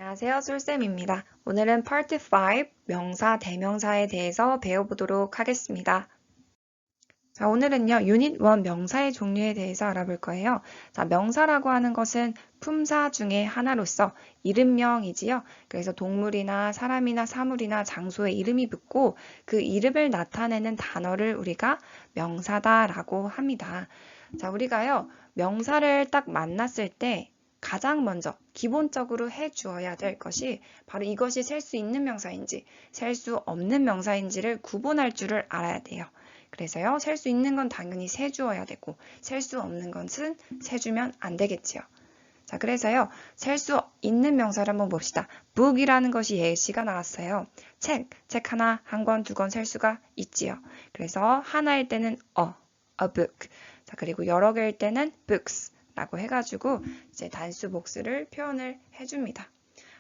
안녕하세요, 솔쌤입니다. 오늘은 Part 5 명사, 대명사에 대해서 배워보도록 하겠습니다. 자, 오늘은요, 유닛 1 명사의 종류에 대해서 알아볼 거예요. 자, 명사라고 하는 것은 품사 중에 하나로서 이름명이지요. 그래서 동물이나 사람이나 사물이나 장소에 이름이 붙고 그 이름을 나타내는 단어를 우리가 명사다라고 합니다. 자, 우리가요, 명사를 딱 만났을 때 가장 먼저 기본적으로 해 주어야 될 것이 바로 이것이 셀 수 있는 명사인지 셀 수 없는 명사인지를 구분할 줄을 알아야 돼요. 그래서요, 셀 수 있는 건 당연히 세주어야 되고, 셀 수 없는 것은 세주면 안 되겠지요. 자, 그래서요, 셀 수 있는 명사를 한번 봅시다. book이라는 것이 예시가 나왔어요. 책 하나, 한 권, 두 권 셀 수가 있지요. 그래서 하나일 때는 a book. 자, 그리고 여러 개일 때는 books 라고 해가지고 이제 단수 복수를 표현을 해줍니다.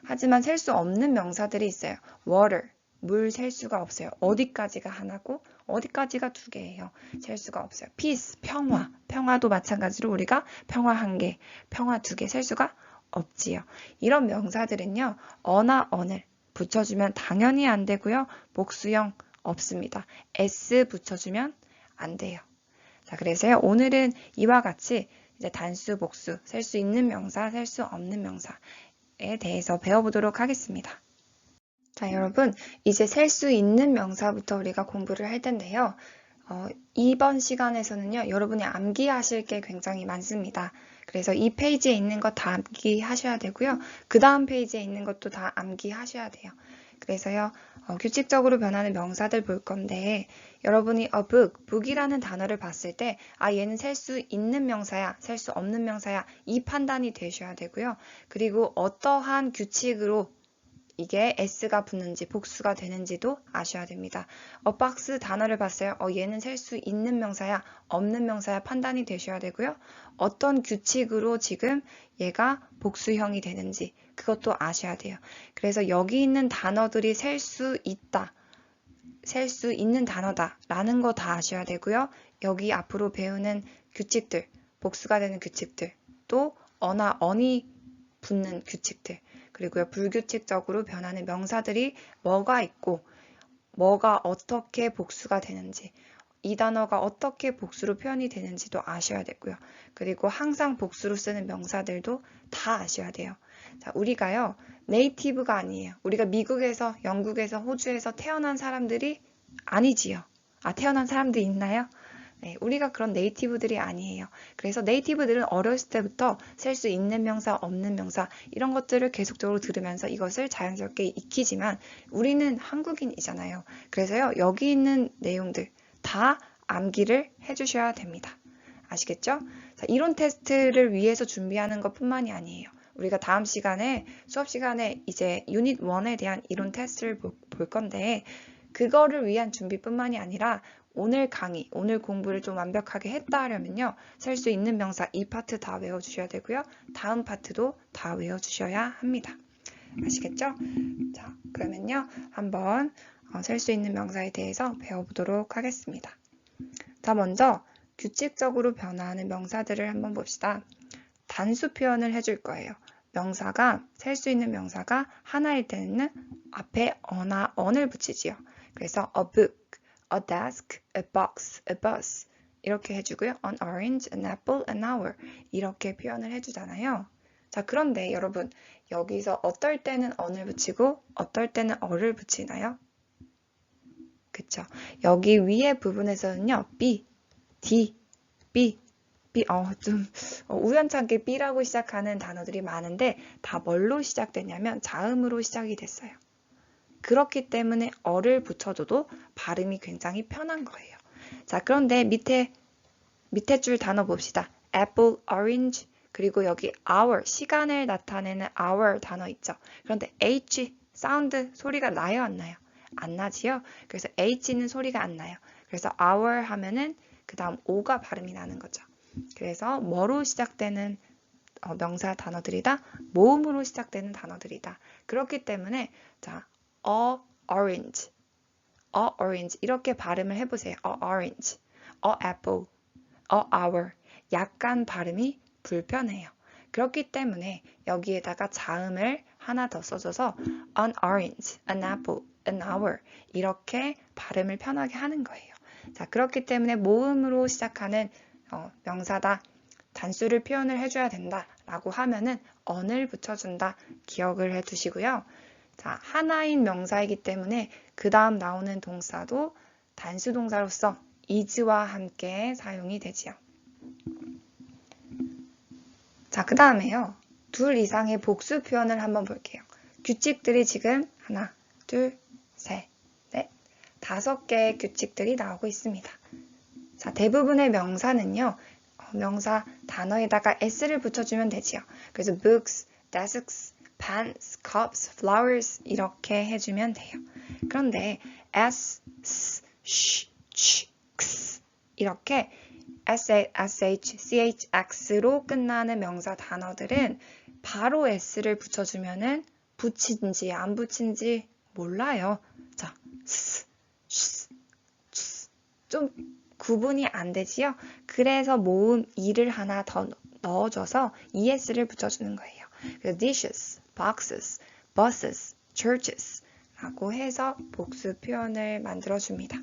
하지만 셀 수 없는 명사들이 있어요. water, 물 셀 수가 없어요. 어디까지가 하나고 어디까지가 두 개예요. 셀 수가 없어요. peace, 평화. 평화도 마찬가지로 우리가 평화 한 개, 평화 두 개 셀 수가 없지요. 이런 명사들은요. 어나 언을 붙여주면 당연히 안 되고요. 복수형 없습니다. s 붙여주면 안 돼요. 자, 그래서요. 오늘은 이와 같이 이제 단수, 복수, 셀 수 있는 명사, 셀 수 없는 명사에 대해서 배워보도록 하겠습니다. 자, 여러분, 이제 셀 수 있는 명사부터 우리가 공부를 할 텐데요. 이번 시간에서는요, 여러분이 암기하실 게 굉장히 많습니다. 그래서 이 페이지에 있는 거 다 암기하셔야 되고요. 그 다음 페이지에 있는 것도 다 암기하셔야 돼요. 그래서요, 규칙적으로 변하는 명사들 볼 건데, 여러분이 book이라는 단어를 봤을 때, 얘는 셀 수 있는 명사야, 셀 수 없는 명사야, 이 판단이 되셔야 되고요. 그리고 어떠한 규칙으로 이게 s가 붙는지 복수가 되는지도 아셔야 됩니다. box 단어를 봤어요. 얘는 셀 수 있는 명사야, 없는 명사야 판단이 되셔야 되고요. 어떤 규칙으로 지금 얘가 복수형이 되는지 그것도 아셔야 돼요. 그래서 여기 있는 단어들이 셀 수 있다, 셀 수 있는 단어다 라는 거 다 아셔야 되고요. 여기 앞으로 배우는 규칙들, 복수가 되는 규칙들, 또 어나 언이 붙는 규칙들, 그리고요, 불규칙적으로 변하는 명사들이 뭐가 있고, 뭐가 어떻게 복수가 되는지, 이 단어가 어떻게 복수로 표현이 되는지도 아셔야 되고요. 그리고 항상 복수로 쓰는 명사들도 다 아셔야 돼요. 자, 우리가요, 네이티브가 아니에요. 우리가 미국에서, 영국에서, 호주에서 태어난 사람들이 아니지요. 태어난 사람들이 있나요? 네, 우리가 그런 네이티브들이 아니에요. 그래서 네이티브들은 어렸을 때부터 셀 수 있는 명사, 없는 명사 이런 것들을 계속적으로 들으면서 이것을 자연스럽게 익히지만 우리는 한국인이잖아요. 그래서요, 여기 있는 내용들 다 암기를 해주셔야 됩니다. 아시겠죠? 자, 이론 테스트를 위해서 준비하는 것뿐만이 아니에요. 우리가 다음 시간에 수업 시간에 이제 유닛 1에 대한 이론 테스트를 볼 건데 그거를 위한 준비뿐만이 아니라 오늘 강의, 오늘 공부를 좀 완벽하게 했다 하려면요. 셀 수 있는 명사 이 파트 다 외워주셔야 되고요. 다음 파트도 다 외워주셔야 합니다. 아시겠죠? 자, 그러면요. 한번 셀 수 있는 명사에 대해서 배워보도록 하겠습니다. 자, 먼저 규칙적으로 변화하는 명사들을 한번 봅시다. 단수 표현을 해줄 거예요. 명사가, 셀 수 있는 명사가 하나일 때는 앞에 어나 언을 붙이지요. 그래서 a book, a desk, a box, a bus 이렇게 해주고요. an orange, an apple, an hour 이렇게 표현을 해주잖아요. 자, 그런데 여러분 여기서 어떨 때는 on을 붙이고 어떨 때는 a를 붙이나요? 그쵸? 여기 위에 부분에서는요. B, D, B, 좀 우연찮게 B라고 시작하는 단어들이 많은데 다 뭘로 시작되냐면 자음으로 시작이 됐어요. 그렇기 때문에 어를 붙여줘도 발음이 굉장히 편한 거예요. 자, 그런데 밑에 줄 단어 봅시다. apple, orange, 그리고 여기 hour, 시간을 나타내는 hour 단어 있죠. 그런데 H, 사운드, 소리가 나요, 안 나요? 안 나지요? 그래서 H는 소리가 안 나요. 그래서 hour 하면은 그 다음 O가 발음이 나는 거죠. 그래서 뭐로 시작되는 명사 단어들이다? 모음으로 시작되는 단어들이다. 그렇기 때문에 자, a orange, a orange 이렇게 발음을 해보세요. a orange, a apple, a hour 약간 발음이 불편해요. 그렇기 때문에 여기에다가 자음을 하나 더 써줘서 an orange, an apple, an hour 이렇게 발음을 편하게 하는 거예요. 자, 그렇기 때문에 모음으로 시작하는 명사다. 단수를 표현을 해줘야 된다 라고 하면은 on을 붙여준다. 기억을 해두시고요. 자, 하나인 명사이기 때문에 그 다음 나오는 동사도 단수 동사로서 is와 함께 사용이 되지요. 자, 그 다음에요. 둘 이상의 복수 표현을 한번 볼게요. 규칙들이 지금 하나, 둘, 셋, 넷, 5개의 규칙들이 나오고 있습니다. 자, 대부분의 명사는요. 명사 단어에다가 s를 붙여주면 되지요. 그래서 books, desks, pans, cups, flowers 이렇게 해주면 돼요. 그런데 s, s, sh, ch, x 이렇게 sh, ch, x로 끝나는 명사 단어들은 바로 s를 붙여주면은 붙인지 안 붙인지 몰라요. 자, s, sh, ch, 좀 구분이 안 되지요? 그래서 모음 e를 하나 더 넣어줘서 es를 붙여주는 거예요. 그래서 dishes, boxes, buses, churches 라고 해서 복수 표현을 만들어줍니다.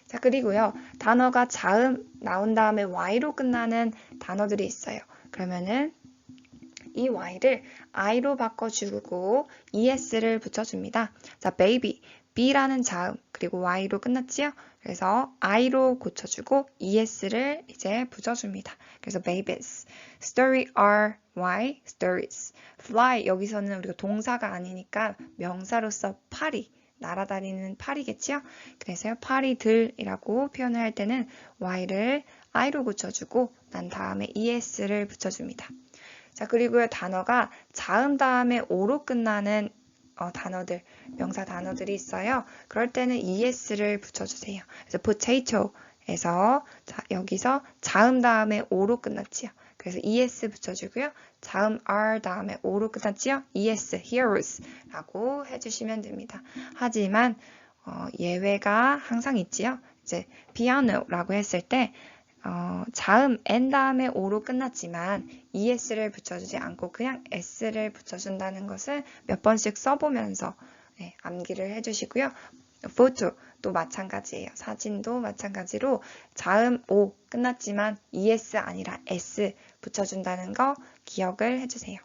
자, 그리고요. 단어가 자음 나온 다음에 y로 끝나는 단어들이 있어요. 그러면은 이 y를 i로 바꿔주고 es를 붙여줍니다. 자, baby, b라는 자음 그리고 y로 끝났지요? 그래서 i로 고쳐주고 es를 이제 붙여줍니다. 그래서 babies, story are y, stories, fly 여기서는 우리가 동사가 아니니까 명사로서 파리 날아다니는 파리겠지요? 그래서 파리들이라고 표현을 할 때는 y를 i로 고쳐주고 난 다음에 es를 붙여줍니다. 자, 그리고요, 단어가 자음 다음에 오로 끝나는 단어들, 명사 단어들이 있어요. 그럴 때는 es를 붙여주세요. 그래서 potato에서 자, 여기서 자음 다음에 오로 끝났지요. 그래서 es 붙여주고요. 자음 r 다음에 o로 끝났지요. es, heroes라고 해주시면 됩니다. 하지만 예외가 항상 있지요. 이제 piano라고 했을 때 자음 n 다음에 o로 끝났지만 es를 붙여주지 않고 그냥 s를 붙여준다는 것을 몇 번씩 써보면서 암기를 해주시고요. photo도 마찬가지예요. 사진도 마찬가지로 자음 o 끝났지만 es 아니라 s 붙여준다는 거 기억을 해주세요.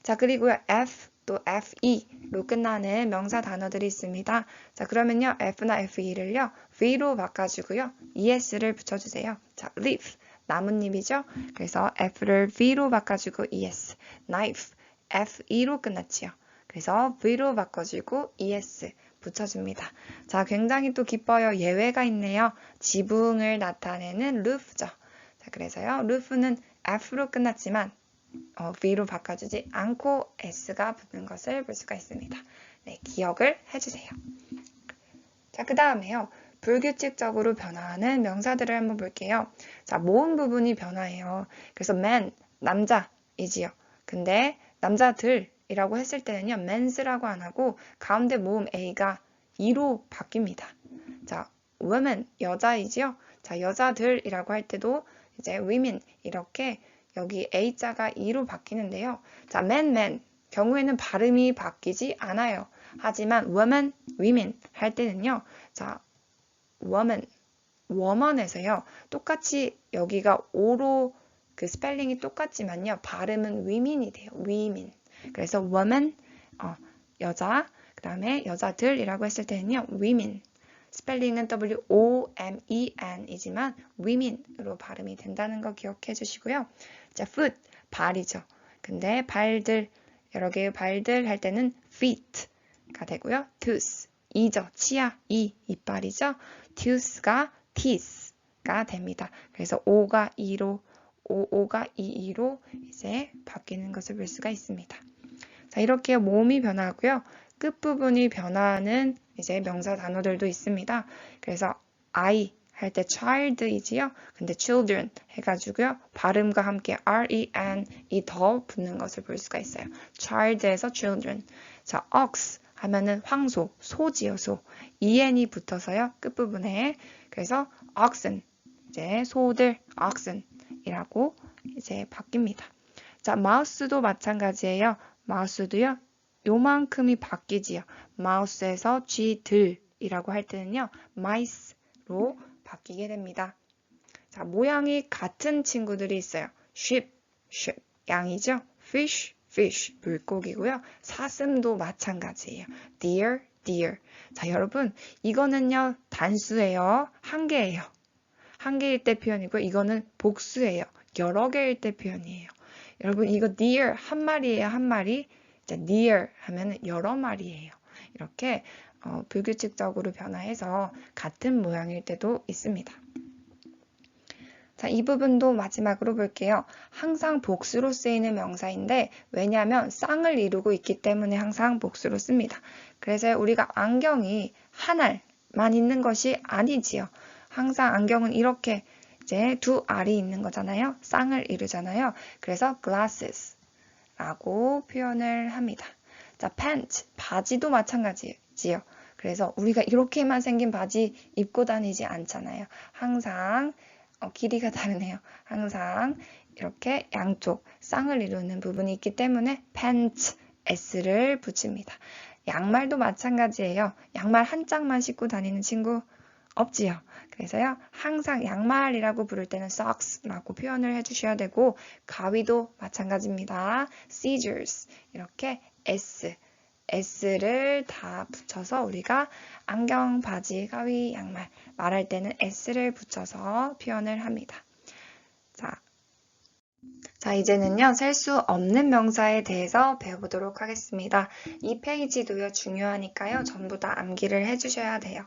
자, 그리고요. f 또 fe로 끝나는 명사 단어들이 있습니다. 자, 그러면요. f나 fe를요. v로 바꿔주고요. es를 붙여주세요. 자, leaf, 나뭇잎이죠. 그래서 f를 v로 바꿔주고 es, knife, fe로 끝났지요. 그래서 v로 바꿔주고 es 붙여줍니다. 자, 굉장히 또 기뻐요. 예외가 있네요. 지붕을 나타내는 roof죠. 자, 그래서요. roof는 f로 끝났지만 V로 바꿔주지 않고 S가 붙는 것을 볼 수가 있습니다. 네, 기억을 해주세요. 자, 그 다음에요. 불규칙적으로 변화하는 명사들을 한번 볼게요. 자, 모음 부분이 변화해요. 그래서 man, 남자이지요. 근데 남자들이라고 했을 때는요. mens라고 안 하고 가운데 모음 A가 E로 바뀝니다. 자, women, 여자이지요. 자, 여자들이라고 할 때도 이제 women 이렇게 여기 A자가 E로 바뀌는데요. 자, man 경우에는 발음이 바뀌지 않아요. 하지만 woman, women 할 때는요. 자, woman에서요. 똑같이 여기가 O로 그 스펠링이 똑같지만요. 발음은 women이 돼요. women. 그래서 woman, 여자, 그 다음에 여자들이라고 했을 때는요. women. 스펠링은 W-O-M-E-N이지만 women으로 발음이 된다는 거 기억해 주시고요. 자, foot, 발이죠. 근데 발들, 여러 개의 발들 할 때는 feet가 되고요. tooth, 이죠. 치아, 이빨이죠. tooth가 teeth가 됩니다. 그래서 O가 E로, O가 EE로 이제 바뀌는 것을 볼 수가 있습니다. 자, 이렇게 모음이 변하고요. 끝부분이 변하는 이제 명사 단어들도 있습니다. 그래서 I 할 때 child이지요. 근데 children 해가지고요. 발음과 함께 R-E-N이 더 붙는 것을 볼 수가 있어요. child에서 children. 자, ox 하면은 황소, 소지요, 소. E-N이 붙어서요. 끝부분에. 그래서 oxen, 이제 소들, oxen이라고 이제 바뀝니다. 자, mouse도 마찬가지예요. mouse도요. 요만큼이 바뀌지요. 마우스에서 쥐들이라고 할 때는요. mice로 바뀌게 됩니다. 자, 모양이 같은 친구들이 있어요. sheep, sheep, 양이죠. fish, fish, 물고기고요. 사슴도 마찬가지예요. deer, deer. 자, 여러분, 이거는요, 단수예요. 한 개예요. 한 개일 때 표현이고, 이거는 복수예요. 여러 개일 때 표현이에요. 여러분, 이거 deer 한 마리예요, 한 마리. 자, deer 하면 여러 마리예요. 이렇게 불규칙적으로 변화해서 같은 모양일 때도 있습니다. 자, 이 부분도 마지막으로 볼게요. 항상 복수로 쓰이는 명사인데 왜냐하면 쌍을 이루고 있기 때문에 항상 복수로 씁니다. 그래서 우리가 안경이 한 알만 있는 것이 아니지요. 항상 안경은 이렇게 이제 두 알이 있는 거잖아요. 쌍을 이루잖아요. 그래서 glasses라고 표현을 합니다. 자, pant, 바지도 마찬가지지요. 그래서 우리가 이렇게만 생긴 바지 입고 다니지 않잖아요. 항상 길이가 다르네요. 항상 이렇게 양쪽 쌍을 이루는 부분이 있기 때문에 pant, s를 붙입니다. 양말도 마찬가지예요. 양말 한 짝만 신고 다니는 친구 없지요. 그래서요. 항상 양말이라고 부를 때는 socks라고 표현을 해주셔야 되고 가위도 마찬가지입니다. scissors 이렇게 s를 다 붙여서 우리가 안경, 바지, 가위, 양말 말할 때는 s를 붙여서 표현을 합니다. 자, 이제는요, 셀 수 없는 명사에 대해서 배워보도록 하겠습니다. 이 페이지도요, 중요하니까요, 전부 다 암기를 해주셔야 돼요.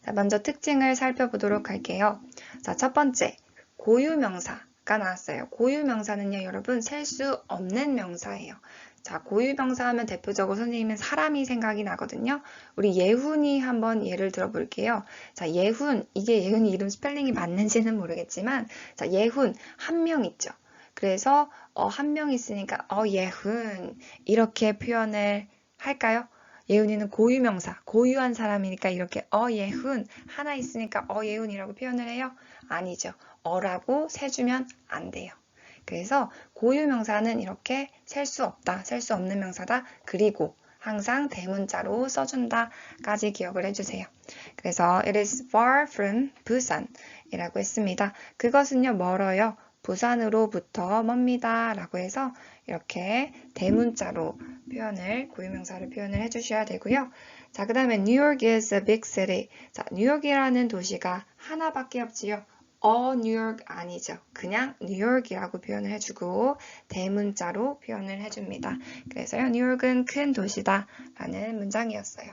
자, 먼저 특징을 살펴보도록 할게요. 자, 첫 번째, 고유명사가 나왔어요. 고유명사는요, 여러분, 셀 수 없는 명사예요. 자, 고유명사 하면 대표적으로 선생님은 사람이 생각이 나거든요. 우리 예훈이 한번 예를 들어볼게요. 자, 예훈, 이게 예훈이 이름 스펠링이 맞는지는 모르겠지만, 자, 예훈, 한 명 있죠. 그래서 한 명 있으니까 예훈 이렇게 표현을 할까요? 예훈이는 고유명사, 고유한 사람이니까 이렇게 예훈 하나 있으니까 예훈이라고 표현을 해요? 아니죠. 어라고 세주면 안 돼요. 그래서 고유명사는 이렇게 셀 수 없다, 셀 수 없는 명사다. 그리고 항상 대문자로 써준다까지 기억을 해주세요. 그래서 it is far from Busan 이라고 했습니다. 그것은요 멀어요. 부산으로부터 멉니다 라고 해서 이렇게 대문자로 고유명사를 표현을 해주셔야 되고요. 자, 그 다음에 New York is a big city. 자, 뉴욕이라는 도시가 하나밖에 없지요. 뉴욕 아니죠. 그냥 뉴욕이라고 표현을 해주고 대문자로 표현을 해줍니다. 그래서요, 뉴욕은 큰 도시다 라는 문장이었어요.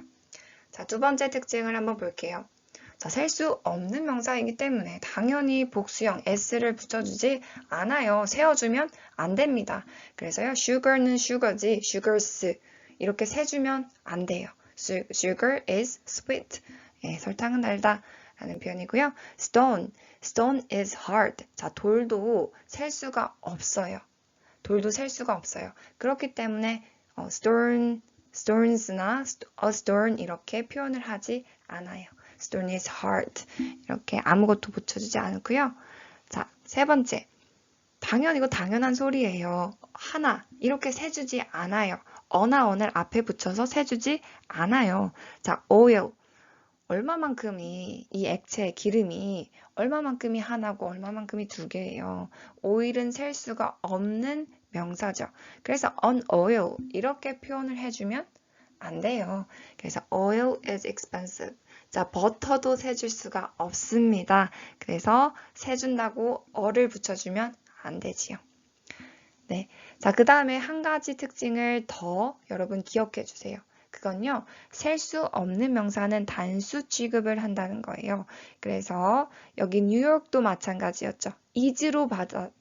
자, 두 번째 특징을 한번 볼게요. 자, 셀 수 없는 명사이기 때문에 당연히 복수형 s를 붙여주지 않아요. 세워주면 안 됩니다. 그래서요, sugar는 sugar지, sugars 이렇게 세주면 안 돼요. sugar is sweet. 예, 설탕은 달다 라는 표현이고요. stone is hard. 자, 돌도 셀 수가 없어요. 돌도 셀 수가 없어요. 그렇기 때문에 stones나 a stone 이렇게 표현을 하지 않아요. stone is hard. 이렇게 아무것도 붙여주지 않고요. 자, 세 번째. 이거 당연한 소리예요. 하나, 이렇게 세주지 않아요. 어나 언을 앞에 붙여서 세주지 않아요. 자, oil. 얼마만큼이, 이 액체, 기름이 얼마만큼이 하나고 얼마만큼이 두 개예요. 오일은 셀 수가 없는 명사죠. 그래서 on oil 이렇게 표현을 해주면 안 돼요. 그래서 oil is expensive. 자, 버터도 세줄 수가 없습니다. 그래서 세준다고 어를 붙여주면 안 되지요. 네. 자, 그 다음에 한 가지 특징을 더 여러분 기억해 주세요. 그건요, 셀 수 없는 명사는 단수 취급을 한다는 거예요. 그래서 여기 뉴욕도 마찬가지였죠. is로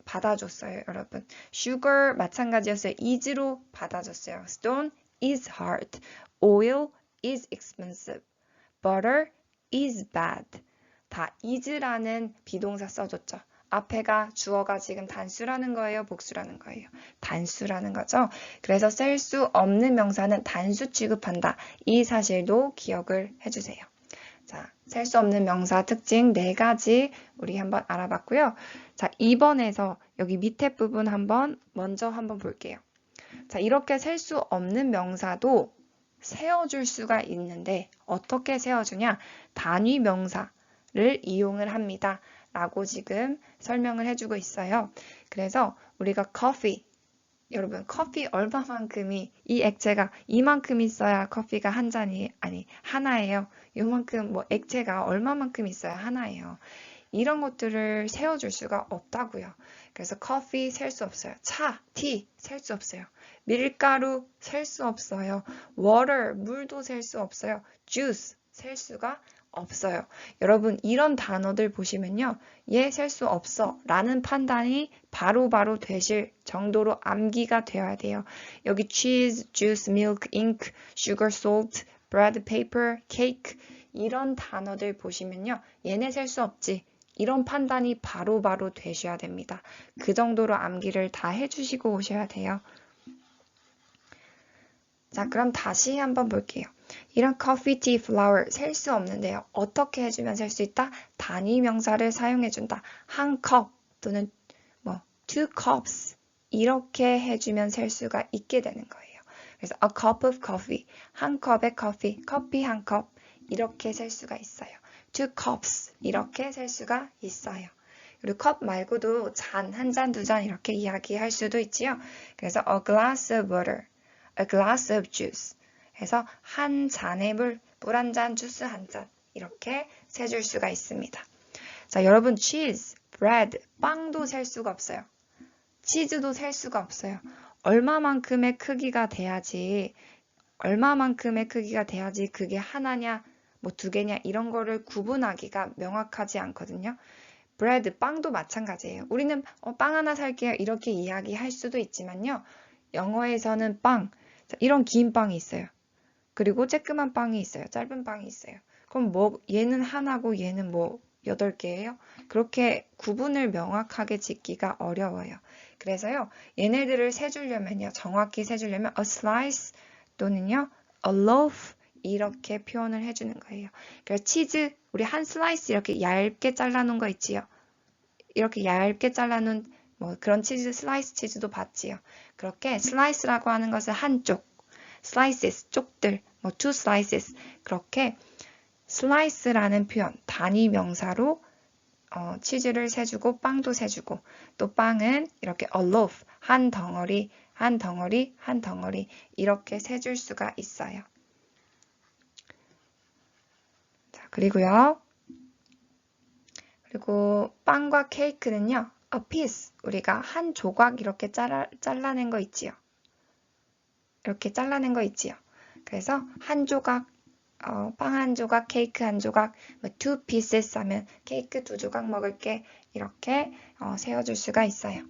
받아줬어요, 여러분. sugar 마찬가지였어요. is로 받아줬어요. stone is hard. oil is expensive. butter is bad. 다 is라는 비동사 써줬죠. 앞에가 주어가 지금 단수라는 거예요? 복수라는 거예요? 단수라는 거죠. 그래서 셀 수 없는 명사는 단수 취급한다. 이 사실도 기억을 해주세요. 자, 셀 수 없는 명사 특징 4가지 우리 한번 알아봤고요. 자, 2번에서 여기 밑에 부분 먼저 한번 볼게요. 자, 이렇게 셀 수 없는 명사도 세워줄 수가 있는데 어떻게 세워주냐? 단위 명사를 이용을 합니다. 라고 지금 설명을 해주고 있어요. 그래서 우리가 coffee, 여러분 커피 얼마만큼이 이 액체가 이만큼 있어야 커피가 한 잔이 아니 하나예요. 요만큼 뭐 액체가 얼마만큼 있어야 하나예요. 이런 것들을 세워줄 수가 없다고요. 그래서 커피 셀 수 없어요. 차, 티 셀 수 없어요. 밀가루 셀 수 없어요. water, 물도 셀 수 없어요. juice 셀 수가 없어요. 여러분 이런 단어들 보시면요. 얘 셀 수 없어 라는 판단이 바로바로 되실 정도로 암기가 되어야 돼요. 여기 cheese, juice, milk, ink, sugar, salt, bread, paper, cake 이런 단어들 보시면요. 얘네 셀 수 없지. 이런 판단이 바로바로 되셔야 됩니다. 그 정도로 암기를 다 해주시고 오셔야 돼요. 자, 그럼 다시 한번 볼게요. 이런 coffee, tea, flour 셀 수 없는데요. 어떻게 해주면 셀 수 있다? 단위 명사를 사용해준다. 한 컵 또는 뭐 two cups 이렇게 해주면 셀 수가 있게 되는 거예요. 그래서 a cup of coffee, 한 컵의 커피, 커피 한 컵 이렇게 셀 수가 있어요. two cups 이렇게 셀 수가 있어요. 그리고 컵 말고도 잔, 한 잔, 두 잔 이렇게 이야기할 수도 있지요. 그래서 a glass of water, a glass of juice 해서 한 잔의 물 한 잔, 주스 한 잔 이렇게 세줄 수가 있습니다. 자, 여러분 cheese, bread, 빵도 셀 수가 없어요. 치즈도 셀 수가 없어요. 얼마만큼의 크기가 돼야지 그게 하나냐 뭐 두 개냐 이런 거를 구분하기가 명확하지 않거든요. 브레드, 빵도 마찬가지예요. 우리는 빵 하나 살게요. 이렇게 이야기할 수도 있지만요. 영어에서는 빵, 이런 긴 빵이 있어요. 그리고 쬐끄만 빵이 있어요. 짧은 빵이 있어요. 그럼 뭐 얘는 하나고 얘는 뭐 8개예요? 그렇게 구분을 명확하게 짓기가 어려워요. 그래서요. 얘네들을 세주려면요. 정확히 세주려면 a slice 또는요. a loaf 이렇게 표현을 해주는 거예요. 그래서 치즈, 우리 한 슬라이스 이렇게 얇게 잘라놓은 거 있지요. 이렇게 얇게 잘라놓은 뭐 그런 치즈, 슬라이스 치즈도 봤지요. 그렇게 슬라이스라고 하는 것은 한쪽, slices, 쪽들, 뭐 two slices 그렇게 슬라이스라는 표현, 단위 명사로 치즈를 세주고 빵도 세주고 또 빵은 이렇게 a loaf, 한 덩어리, 한 덩어리, 한 덩어리 이렇게 세줄 수가 있어요. 그리고요. 그리고 빵과 케이크는요. a piece. 우리가 한 조각 이렇게 잘라낸 거 있지요. 이렇게 잘라낸 거 있지요. 그래서 한 조각, 빵 한 조각, 케이크 한 조각, 뭐 two pieces 하면 케이크 두 조각 먹을게. 이렇게 세워줄 수가 있어요.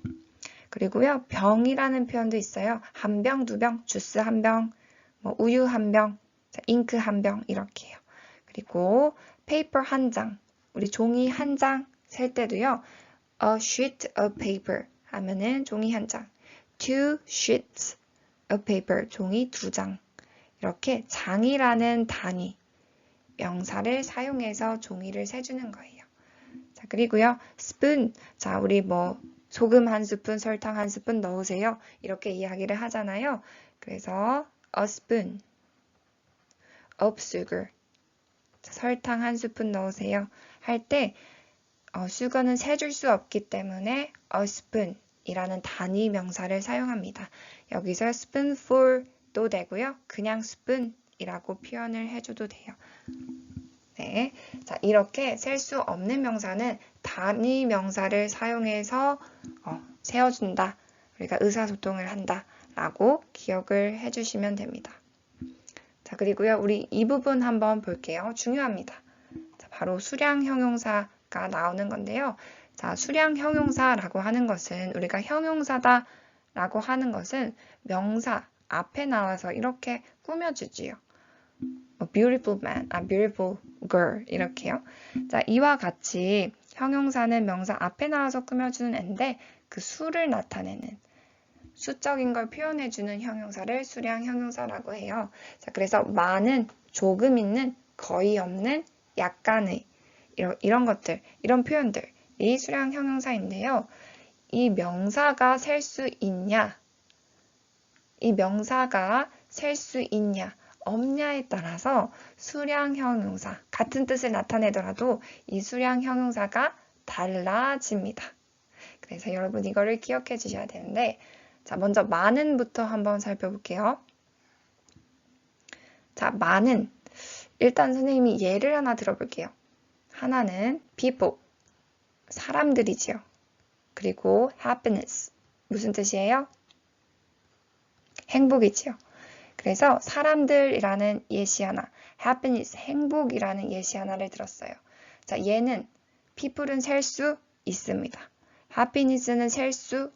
그리고요. 병이라는 표현도 있어요. 한 병, 두 병, 주스 한 병, 뭐 우유 한 병, 잉크 한 병 이렇게요. 그리고 페이퍼 한 장, 우리 종이 한 장 셀 때도요. A sheet of paper 하면은 종이 한 장, two sheets of paper, 종이 두 장. 이렇게 장이라는 단위, 명사를 사용해서 종이를 세주는 거예요. 자, 그리고요. spoon, 자, 우리 뭐 소금 한 스푼, 설탕 한 스푼 넣으세요. 이렇게 이야기를 하잖아요. 그래서 a spoon of sugar, 설탕 한 스푼 넣으세요. 할 때 수건은 세줄 수 없기 때문에 a spoon 이라는 단위 명사를 사용합니다. 여기서 spoonful도 되고요. 그냥 spoon 이라고 표현을 해줘도 돼요. 네, 자 이렇게 셀 수 없는 명사는 단위 명사를 사용해서 세워준다. 우리가 의사소통을 한다. 라고 기억을 해주시면 됩니다. 자, 그리고요. 우리 이 부분 한번 볼게요. 중요합니다. 자, 바로 수량 형용사가 나오는 건데요. 자, 수량 형용사라고 하는 것은 우리가 형용사다 라고 하는 것은 명사 앞에 나와서 이렇게 꾸며주지요. beautiful man, beautiful girl 이렇게요. 자, 이와 같이 형용사는 명사 앞에 나와서 꾸며주는 애인데 그 수를 나타내는 수적인 걸 표현해주는 형용사를 수량 형용사라고 해요. 자, 그래서 많은, 조금 있는, 거의 없는, 약간의 이런 것들, 이런 표현들이 수량 형용사인데요. 이 명사가 셀 수 있냐? 이 명사가 셀 수 있냐, 없냐에 따라서 수량 형용사, 같은 뜻을 나타내더라도 이 수량 형용사가 달라집니다. 그래서 여러분 이거를 기억해 주셔야 되는데, 자, 먼저 많은부터 한번 살펴볼게요. 자, 많은. 일단 선생님이 예를 하나 들어볼게요. 하나는 people, 사람들이지요. 그리고 happiness, 무슨 뜻이에요? 행복이지요. 그래서 사람들이라는 예시 하나, happiness, 행복이라는 예시 하나를 들었어요. 자, 얘는 people은 셀 수 있습니다. happiness는 셀 수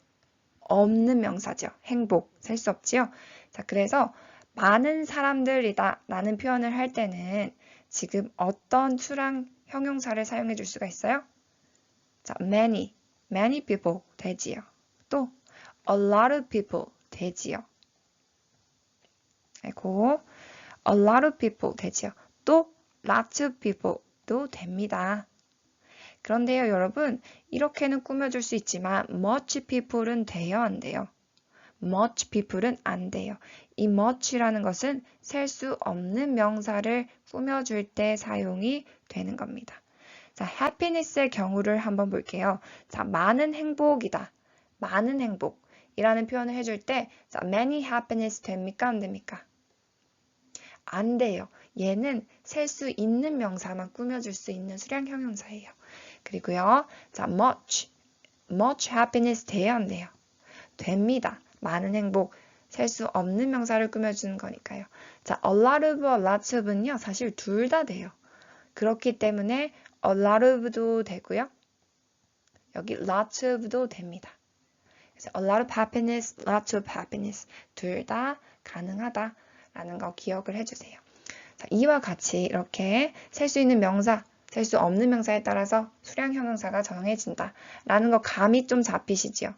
없는 명사죠. 행복, 셀 수 없지요. 자, 그래서 많은 사람들이다 라는 표현을 할 때는 지금 어떤 수량 형용사를 사용해 줄 수가 있어요? 자, many people 되지요. 또 a lot of people 되지요. 그리고 a lot of people 되지요. 또 lots of people도 됩니다. 그런데요, 여러분, 이렇게는 꾸며줄 수 있지만 much people은 돼요, 안 돼요? much people은 안 돼요. 이 much라는 것은 셀 수 없는 명사를 꾸며줄 때 사용이 되는 겁니다. 자, happiness의 경우를 한번 볼게요. 자, 많은 행복이다. 많은 행복이라는 표현을 해줄 때, 자, many happiness 됩니까? 안 됩니까? 안 돼요. 얘는 셀 수 있는 명사만 꾸며줄 수 있는 수량 형용사예요. 그리고요, 자, much happiness 돼요, 안 돼요? 됩니다. 많은 행복, 셀 수 없는 명사를 꾸며주는 거니까요. 자, a lot of, a lot of은요, 사실 둘 다 돼요. 그렇기 때문에 a lot of도 되고요. 여기 lots of도 됩니다. 그래서 a lot of happiness, lots of happiness 둘 다 가능하다라는 거 기억을 해주세요. 자, 이와 같이 이렇게 셀 수 있는 명사, 셀 수 없는 명사에 따라서 수량 형용사가 정해진다라는 거 감이 좀 잡히시죠?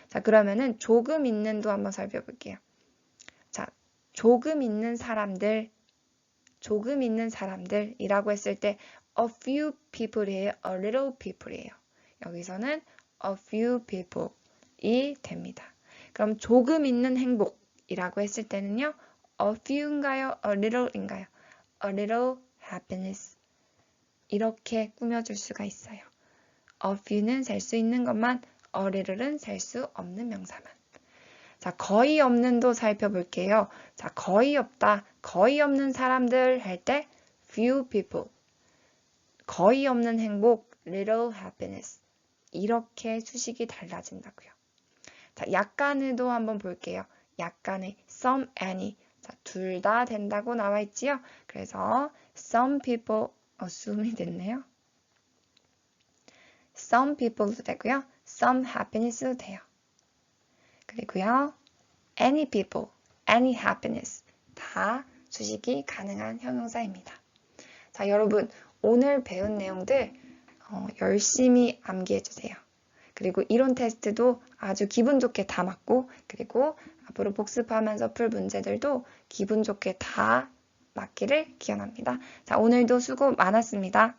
자, 그러면은 조금 있는도 한번 살펴볼게요. 자, 조금 있는 사람들이라고 했을 때 a few people이에요, a little people이에요. 여기서는 a few people이 됩니다. 그럼 조금 있는 행복이라고 했을 때는요, a few인가요, a little인가요? a little happiness. 이렇게 꾸며줄 수가 있어요. a few는 셀 수 있는 것만, a little은 셀 수 없는 명사만. 자, 거의 없는도 살펴볼게요. 자, 거의 없다, 거의 없는 사람들 할 때 few people. 거의 없는 행복, little happiness. 이렇게 수식이 달라진다고요. 자, 약간의도 한번 볼게요. 약간의 some, any. 자, 둘 다 된다고 나와 있지요. 그래서 some people, assume이 됐네요. some people도 되고요. some happiness도 돼요. 그리고요, any people, any happiness 다 수식이 가능한 형용사입니다. 자, 여러분 오늘 배운 내용들 열심히 암기해주세요. 그리고 이론 테스트도 아주 기분 좋게 다 맞고, 그리고 앞으로 복습하면서 풀 문제들도 기분 좋게 다 맞기를 기원합니다. 자, 오늘도 수고 많았습니다.